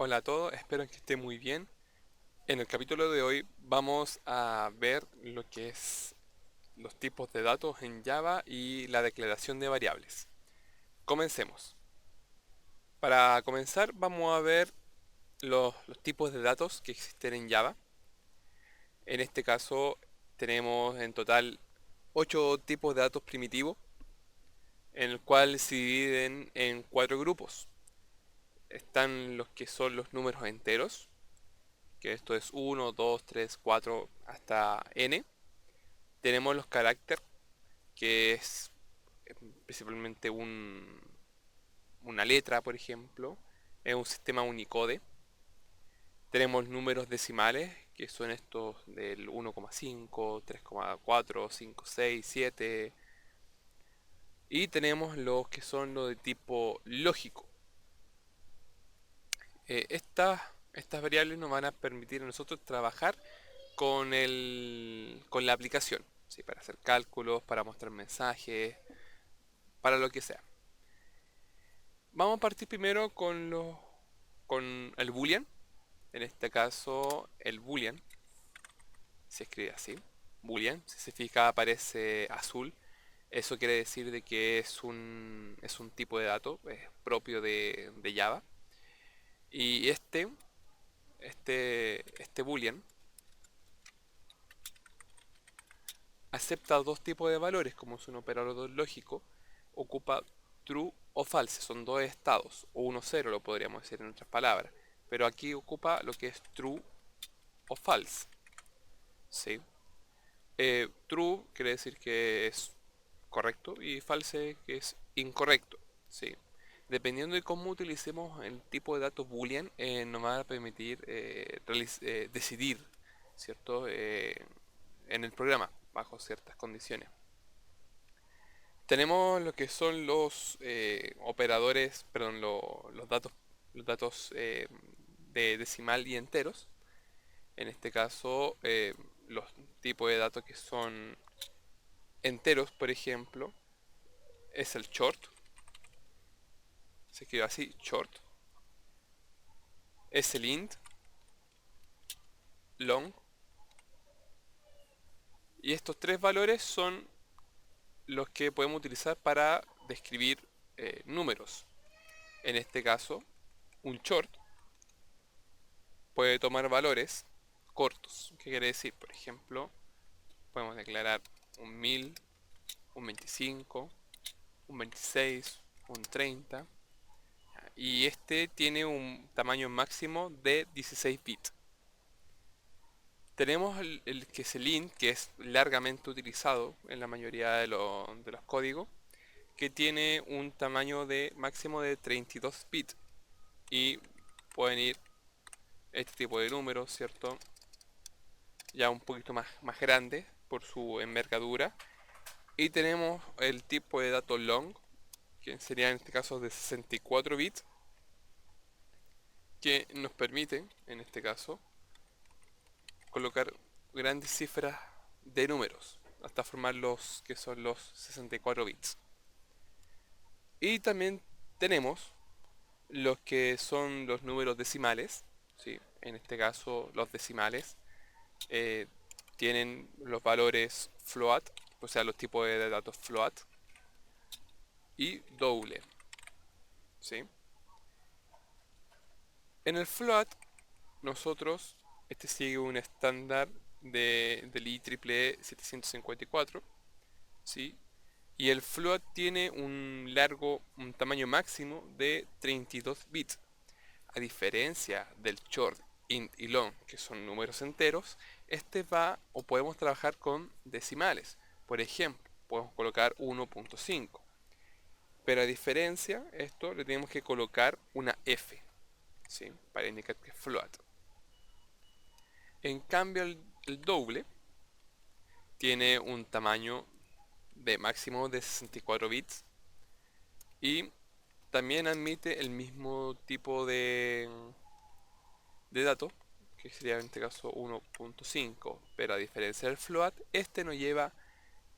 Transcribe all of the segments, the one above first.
Hola a todos, espero que estén muy bien. En el capítulo de hoy vamos a ver lo que es los tipos de datos en Java y la declaración de variables. Comencemos. Para comenzar vamos a ver los tipos de datos que existen en Java. En este caso tenemos en total 8 tipos de datos primitivos, en el cual se dividen en 4 grupos. Están los que son los números enteros, que esto es 1, 2, 3, 4 hasta n. Tenemos los caracteres, que es principalmente una letra, por ejemplo. Es un sistema Unicode. Tenemos números decimales, que son estos del 1,5, 3,4, 5, 6, 7. Y tenemos los que son los de tipo lógico. Estas variables nos van a permitir a nosotros trabajar con la aplicación, ¿sí? Para hacer cálculos, para mostrar mensajes, para lo que sea. Vamos a partir primero con el boolean. En este caso, el boolean se escribe así. Boolean, si se fija aparece azul. Eso quiere decir de que es un tipo de dato propio de Java. Y este boolean acepta dos tipos de valores, como es un operador lógico, ocupa true o false, son dos estados, o 1 cero lo podríamos decir en otras palabras, pero aquí ocupa lo que es true o false, ¿sí? True quiere decir que es correcto y false que es incorrecto, ¿sí? Dependiendo de cómo utilicemos el tipo de datos boolean, nos va a permitir decidir, ¿cierto? En el programa, bajo ciertas condiciones. Tenemos lo que son los operadores, perdón, los datos de decimal y enteros. En este caso, los tipos de datos que son enteros, por ejemplo, es el short. Se escribe así, short. Es el int, long. Y estos tres valores son los que podemos utilizar para describir números. En este caso, un short puede tomar valores cortos. ¿Qué quiere decir? Por ejemplo, podemos declarar un 1000, un 25, un 26, un 30. Y este tiene un tamaño máximo de 16 bits. Tenemos el que es el int, que es largamente utilizado en la mayoría de los códigos, que tiene un tamaño de máximo de 32 bits. Y pueden ir este tipo de números, ¿cierto? Ya un poquito más grande por su envergadura. Y tenemos el tipo de dato long, que sería en este caso de 64 bits, que nos permite, en este caso, colocar grandes cifras de números, hasta formar los que son los 64 bits. Y también tenemos los que son los números decimales, ¿sí? En este caso los decimales eh, tienen los valores float, o sea los tipos de datos float y double, ¿sí? En el float nosotros, este sigue un estándar del IEEE 754, ¿sí? Y el float tiene un tamaño máximo de 32 bits. A diferencia del short, int y long, que son números enteros, este va o podemos trabajar con decimales. Por ejemplo, podemos colocar 1.5. Pero a diferencia, esto le tenemos que colocar una F, ¿sí? Para indicar que es float. En cambio, el doble tiene un tamaño de máximo de 64 bits y también admite el mismo tipo de dato, que sería en este caso 1.5, pero a diferencia del float, este no lleva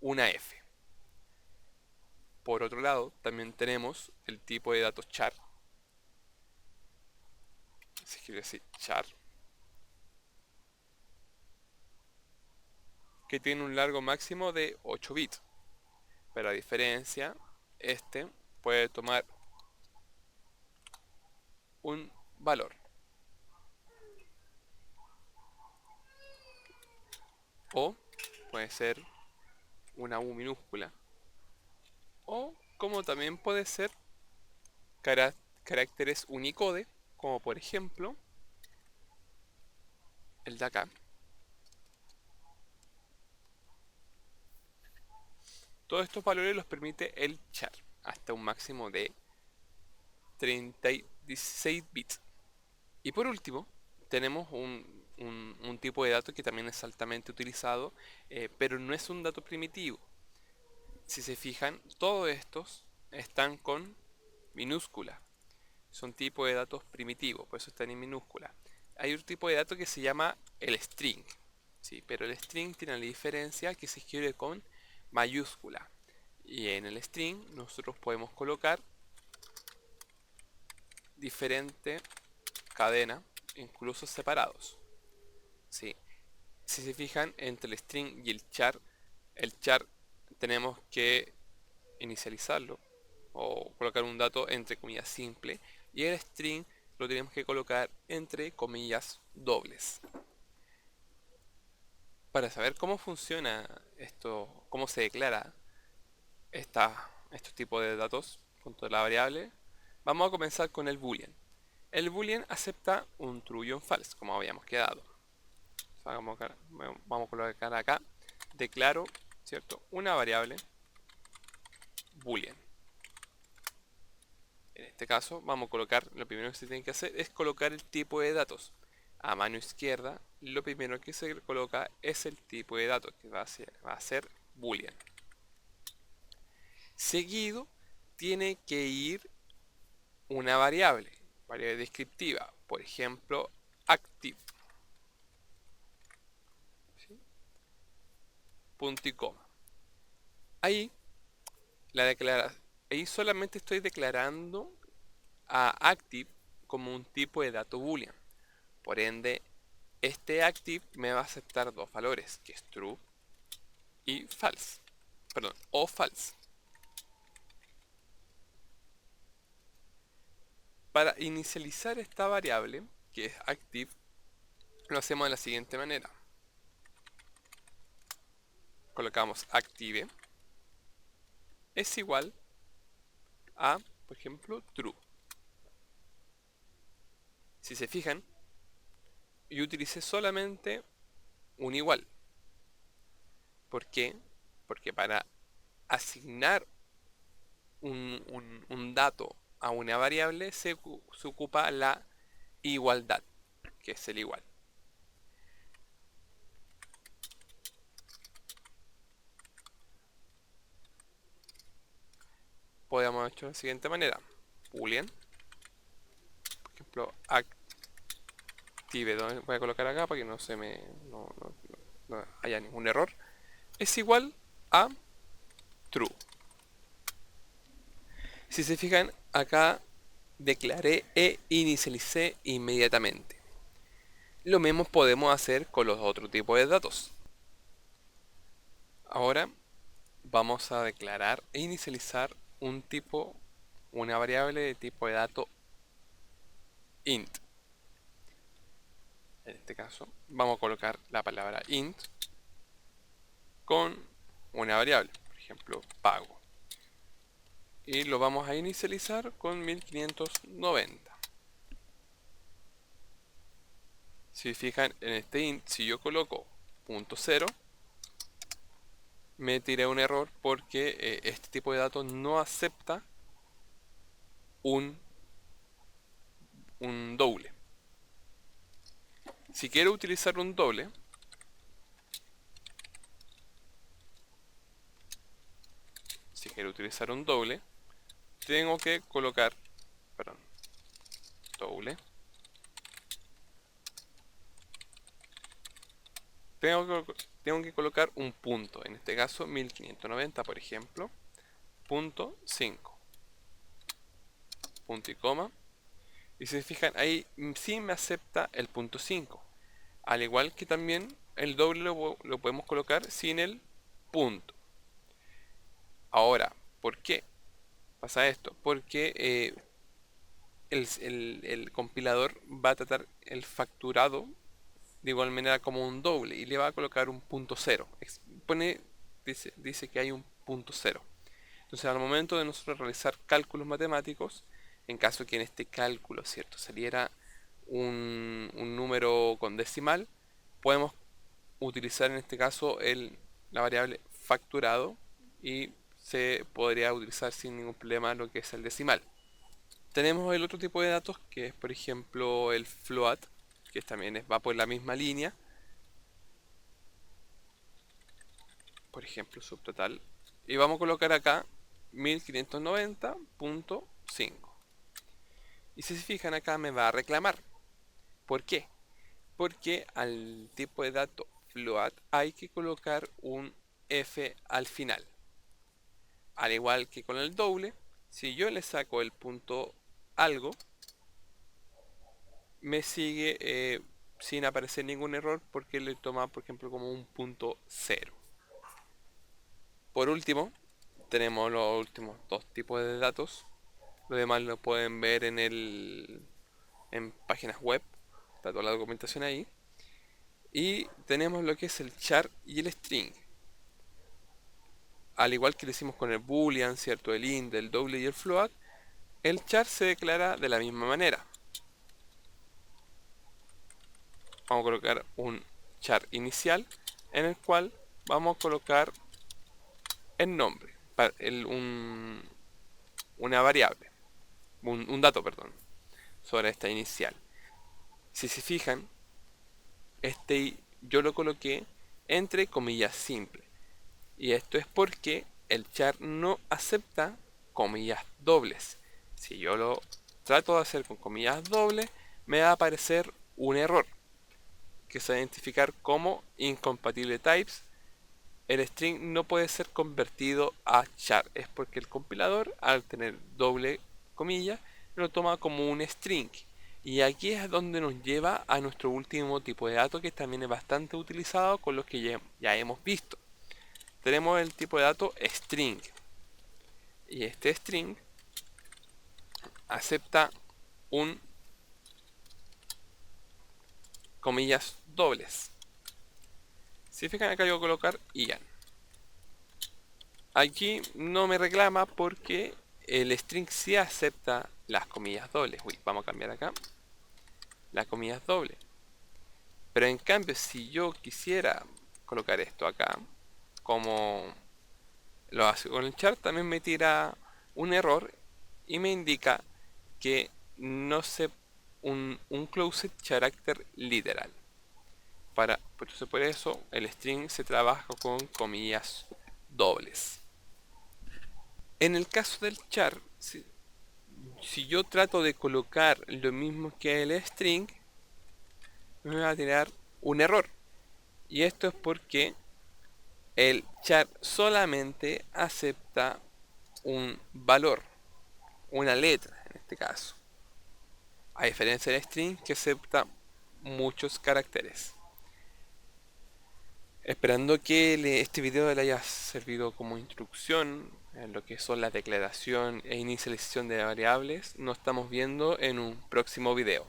una F. Por otro lado, también tenemos el tipo de datos char, se escribe así, char, que tiene un largo máximo de 8 bits. Pero a diferencia, este puede tomar un valor. O puede ser una U minúscula. O como también puede ser caracteres Unicode, como por ejemplo el de acá. Todos estos valores los permite el char, hasta un máximo de 36 bits. Y por último, tenemos un tipo de dato que también es altamente utilizado, pero no es un dato primitivo. Si se fijan, todos estos están con minúscula. Son tipos de datos primitivos, por eso están en minúscula. Hay un tipo de dato que se llama el string, ¿sí? Pero el string tiene la diferencia que se escribe con mayúscula. Y en el string nosotros podemos colocar diferentes cadenas, incluso separados, ¿sí? Si se fijan, entre el string y el char tenemos que inicializarlo o colocar un dato entre comillas simple, y el string lo tenemos que colocar entre comillas dobles. Para saber cómo funciona esto, cómo se declara estos tipos de datos junto a la variable, vamos a comenzar con el boolean. El boolean acepta un true y un false, como habíamos quedado. O sea, vamos a colocar acá, declaro, ¿cierto?, una variable boolean. En este caso vamos a colocar, lo primero que se tiene que hacer es colocar el tipo de datos. A mano izquierda, lo primero que se coloca es el tipo de datos, que va a ser boolean. Seguido tiene que ir una variable descriptiva, por ejemplo, active, ¿sí?, punto y coma. Ahí, ahí solamente estoy declarando a active como un tipo de dato boolean. Por ende, este active me va a aceptar dos valores, que es true y false. Perdón, o false. Para inicializar esta variable, que es active, lo hacemos de la siguiente manera. Colocamos active es igual a, por ejemplo, true. Si se fijan, yo utilicé solamente un igual. ¿Por qué? Porque para asignar un dato a una variable se ocupa la igualdad, que es el igual. Podemos hacer de la siguiente manera. Boolean, por ejemplo, active, voy a colocar acá para que no se me no haya ningún error, es igual a true. Si se fijan, acá declaré e inicialicé inmediatamente. Lo mismo podemos hacer con los otros tipos de datos. Ahora vamos a declarar e inicializar una variable de tipo de dato int. En este caso vamos a colocar la palabra int con una variable, por ejemplo, pago. Y lo vamos a inicializar con 1590. Si fijan en este int, si yo coloco .0, me tiré un error porque este tipo de datos no acepta un doble. Si quiero utilizar un doble, tengo que colocar, perdón, doble. Tengo que colocar un punto, en este caso 1590, por ejemplo, punto 5, punto y coma, Y si se fijan, ahí sí me acepta el punto 5. Al igual que también el doble lo podemos colocar sin el punto. Ahora, ¿por qué pasa esto? Porque el compilador va a tratar el facturado de igual manera como un doble y le va a colocar un punto cero. Dice que hay un punto cero. Entonces, al momento de nosotros realizar cálculos matemáticos, en caso que en este cálculo, ¿cierto?, saliera un número con decimal, podemos utilizar en este caso la variable facturado y se podría utilizar sin ningún problema lo que es el decimal. Tenemos el otro tipo de datos que es, por ejemplo, el float, que también va por la misma línea. Por ejemplo, subtotal. Y vamos a colocar acá 1590.5. Y si se fijan acá me va a reclamar. ¿Por qué? Porque al tipo de dato float hay que colocar un F al final. Al igual que con el doble, si yo le saco el punto algo, me sigue sin aparecer ningún error porque le toma, por ejemplo, como un punto cero. Por último, tenemos los últimos dos tipos de datos. Lo demás lo pueden ver en páginas web. Está toda la documentación ahí. Y tenemos lo que es el char y el string. Al igual que lo hicimos con el boolean, ¿cierto?, el int, el doble y el float, el char se declara de la misma manera. Vamos a colocar un char inicial en el cual vamos a colocar el nombre, una variable, un dato, perdón, sobre esta inicial. Si se fijan, yo lo coloqué entre comillas simple. Y esto es porque el char no acepta comillas dobles. Si yo lo trato de hacer con comillas dobles, me va a aparecer un error que se va a identificar como incompatible types. El string no puede ser convertido a char. Es porque el compilador, al tener doble comilla, lo toma como un string. Y aquí es donde nos lleva a nuestro último tipo de dato, que también es bastante utilizado con los que ya hemos visto. Tenemos el tipo de dato string. Y este string acepta un comillas dobles. Si fijan acá, yo voy a colocar Ian. Aquí no me reclama porque el string sí acepta las comillas dobles. Uy, vamos a cambiar acá las comillas dobles. Pero en cambio, si yo quisiera colocar esto acá, como lo hace con el char, también me tira un error y me indica que no se un closed character literal. Entonces por eso el string se trabaja con comillas dobles. En el caso del char, si yo trato de colocar lo mismo que el string, me va a tirar un error. Y esto es porque el char solamente acepta un valor, una letra en este caso, a diferencia del string que acepta muchos caracteres. Esperando que este video le haya servido como instrucción en lo que son la declaración e inicialización de variables, nos estamos viendo en un próximo video.